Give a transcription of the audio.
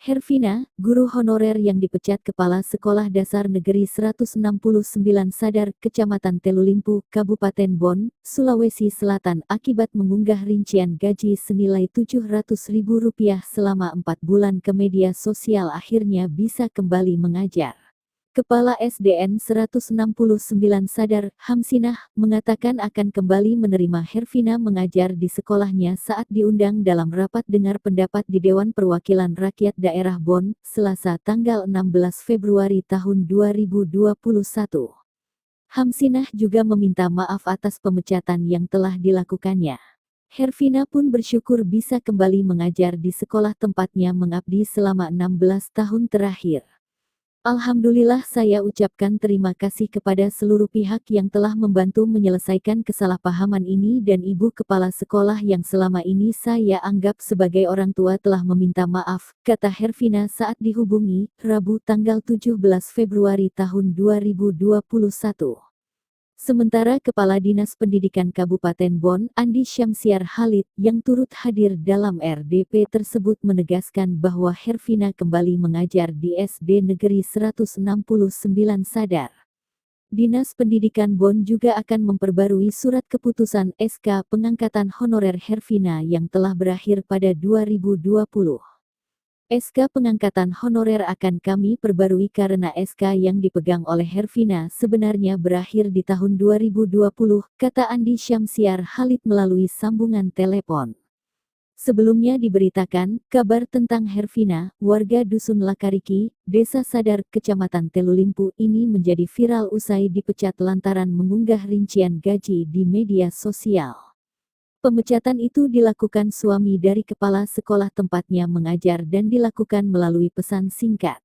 Hervina, guru honorer yang dipecat Kepala Sekolah Dasar Negeri 169 Sadar, Kecamatan Telulimpu, Kabupaten Bon, Sulawesi Selatan akibat mengunggah rincian gaji senilai Rp700.000 selama 4 bulan ke media sosial akhirnya bisa kembali mengajar. Kepala SDN 169 Sadar, Hamsinah, mengatakan akan kembali menerima Hervina mengajar di sekolahnya saat diundang dalam rapat dengar pendapat di Dewan Perwakilan Rakyat Daerah Bon, Selasa tanggal 16 Februari tahun 2021. Hamsinah juga meminta maaf atas pemecatan yang telah dilakukannya. Hervina pun bersyukur bisa kembali mengajar di sekolah tempatnya mengabdi selama 16 tahun terakhir. Alhamdulillah, saya ucapkan terima kasih kepada seluruh pihak yang telah membantu menyelesaikan kesalahpahaman ini dan ibu kepala sekolah yang selama ini saya anggap sebagai orang tua telah meminta maaf, kata Hervina saat dihubungi, Rabu tanggal 17 Februari tahun 2021. Sementara Kepala Dinas Pendidikan Kabupaten Bon, Andi Syamsiar Khalid, yang turut hadir dalam RDP tersebut menegaskan bahwa Hervina kembali mengajar di SD Negeri 169 Sadar. Dinas Pendidikan Bon juga akan memperbarui surat keputusan SK pengangkatan honorer Hervina yang telah berakhir pada 2020. SK pengangkatan honorer akan kami perbarui karena SK yang dipegang oleh Hervina sebenarnya berakhir di tahun 2020, kata Andi Syamsiar Khalid melalui sambungan telepon. Sebelumnya diberitakan, kabar tentang Hervina, warga Dusun Lakariki, Desa Sadar, Kecamatan Telulimpu ini menjadi viral usai dipecat lantaran mengunggah rincian gaji di media sosial. Pemecatan itu dilakukan suami dari kepala sekolah tempatnya mengajar dan dilakukan melalui pesan singkat.